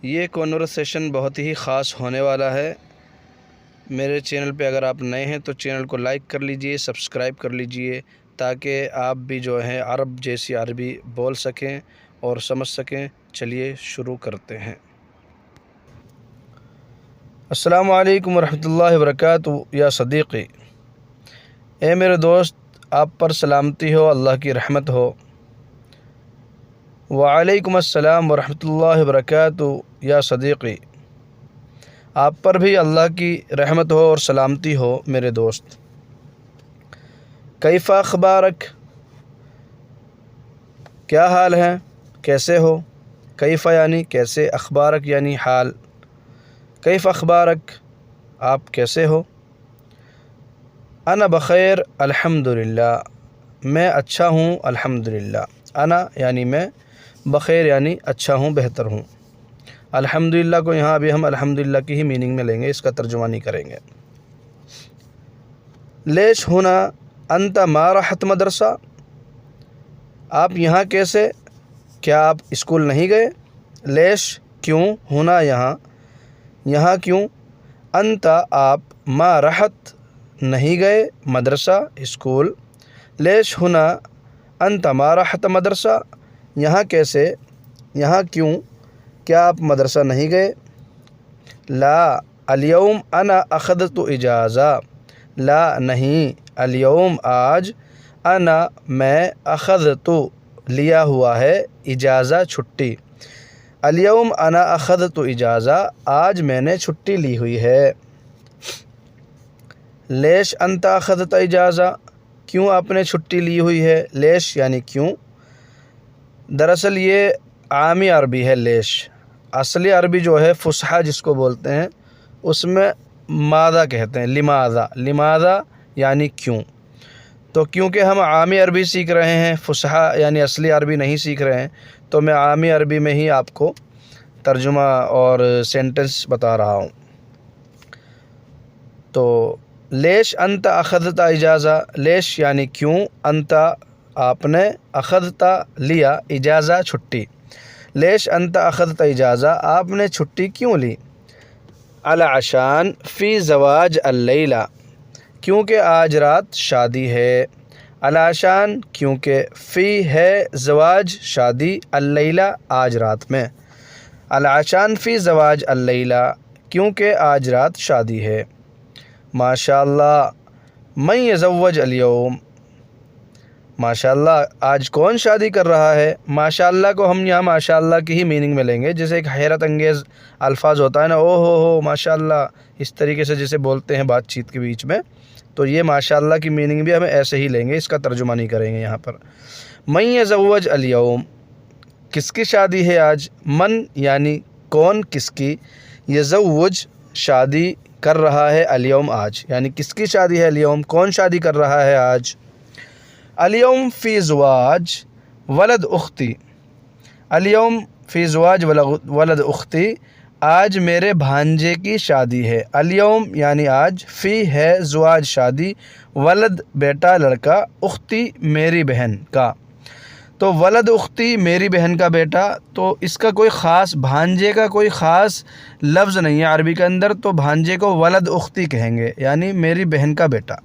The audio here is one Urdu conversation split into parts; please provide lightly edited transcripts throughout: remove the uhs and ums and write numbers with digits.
یہ کنورسیشن بہت ہی خاص ہونے والا ہے۔ میرے چینل پہ اگر آپ نئے ہیں تو چینل کو لائک کر لیجئے، سبسکرائب کر لیجئے، تاکہ آپ بھی جو ہیں عرب جیسی عربی بول سکیں اور سمجھ سکیں۔ چلیے شروع کرتے ہیں۔ السلام علیکم ورحمۃ اللہ وبرکاتہ۔ یا صدیقی، اے میرے دوست، آپ پر سلامتی ہو، اللہ کی رحمت ہو۔ وعلیکم السلام ورحمۃ اللہ وبرکاتہ۔ یا صدیقی، آپ پر بھی اللہ کی رحمت ہو اور سلامتی ہو میرے دوست۔ کیف اخبارک، کیا حال ہے، کیسے ہو؟ کیف یعنی کیسے، اخبارک یعنی حال۔ کیف اخبارک، آپ کیسے ہو؟ انا بخیر الحمدللہ، میں اچھا ہوں الحمدللہ۔ انا یعنی میں، بخیر یعنی اچھا ہوں، بہتر ہوں۔ الحمدللہ کو یہاں ابھی ہم الحمدللہ کی ہی میننگ میں لیں گے، اس کا ترجمہ نہیں کریں گے۔ لیش ہونا انت ما رحت مدرسہ، آپ یہاں کیسے، کیا آپ اسکول نہیں گئے؟ لیش کیوں، ہونا یہاں کیوں، انت آپ، ما رحت نہیں گئے، مدرسہ اسکول، لیش ہونا انت ما رحت مدرسہ، یہاں کیسے، یہاں کیوں، کیا آپ مدرسہ نہیں گئے؟ لا اليوم انا اخذت اجازہ، لا نہیں، اليوم آج، انا میں، اخذت لیا ہوا ہے، اجازہ چھٹی، اليوم انا اخذت اجازہ، آج میں نے چھٹی لی ہوئی ہے۔ لیش انت اخذت اجازہ، کیوں آپ نے چھٹی لی ہوئی ہے؟ لیش یعنی کیوں۔ دراصل یہ عامی عربی ہے لیش، اصلی عربی جو ہے فصحیٰ جس کو بولتے ہیں، اس میں ماذا کہتے ہیں، لماذا، لماذا یعنی کیوں۔ تو کیونکہ ہم عامی عربی سیکھ رہے ہیں، فصحیٰ یعنی اصلی عربی نہیں سیکھ رہے ہیں، تو میں عامی عربی میں ہی آپ کو ترجمہ اور سینٹنس بتا رہا ہوں۔ تو لیش انت اخذت اجازہ، لیش یعنی کیوں، انت آپ نے، اخذت لیا، اجازہ چھٹی، لیش انت اخذت اجازہ، آپ نے چھٹی کیوں لی؟ علشان فی زواج اللیلہ، کیونکہ آج رات شادی ہے، علشان کیونکہ، فی ہے زواج شادی، اللیلہ آج رات میں، علشان فی زواج اللیلہ، کیونکہ آج رات شادی ہے۔ ماشاء اللہ من یزوج اليوم، ماشاء اللہ آج کون شادی کر رہا ہے؟ ماشاء اللہ کو ہم یہاں ماشاء اللہ کی ہی میننگ میں لیں گے، جیسے ایک حیرت انگیز الفاظ ہوتا ہے نا، او ہو ماشاء اللہ، اس طریقے سے جیسے بولتے ہیں بات چیت کے بیچ میں، تو یہ ماشاء اللہ کی میننگ بھی ہمیں ایسے ہی لیں گے، اس کا ترجمہ نہیں کریں گے یہاں پر۔ من یزوج اليوم، کس کی شادی ہے آج؟ من یعنی کون، کس کی، یزوج شادی کر رہا ہے، اليوم آج، یعنی کس کی شادی ہے اليوم، کون شادی کر رہا ہے آج؟ اليوم فی زواج ولد اختی، اليوم فی زواج ولد اختی، آج میرے بھانجے کی شادی ہے، اليوم یعنی آج، فی ہے زواج شادی، ولد بیٹا لڑکا، اختی میری بہن کا، تو ولد اختی میری بہن کا بیٹا، تو اس کا کوئی خاص، بھانجے کا کوئی خاص لفظ نہیں ہے عربی کے اندر، تو بھانجے کو ولد اختی کہیں گے، یعنی میری بہن کا بیٹا۔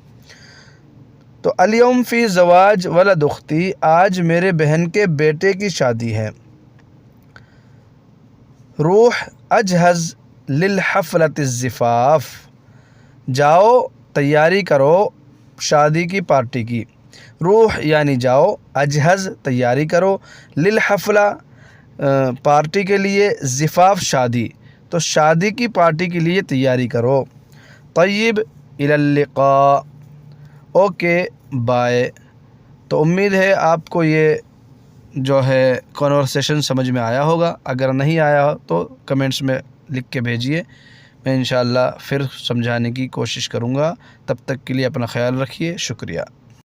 تو اليوم فی زواج ولد اختی، آج میرے بہن کے بیٹے کی شادی ہے۔ روح اجہز للحفلۃ الزفاف، جاؤ تیاری کرو شادی کی پارٹی کی، روح یعنی جاؤ، اجہز تیاری کرو، للحفلہ پارٹی کے لیے، زفاف شادی، تو شادی کی پارٹی کے لیے تیاری کرو۔ طیب الی اللقاء، اوکے بائے۔ تو امید ہے آپ کو یہ جو ہے کنورسیشن سمجھ میں آیا ہوگا، اگر نہیں آیا ہو تو کمنٹس میں لکھ کے بھیجیے، میں انشاءاللہ پھر سمجھانے کی کوشش کروں گا۔ تب تک کے لیے اپنا خیال رکھیے، شکریہ۔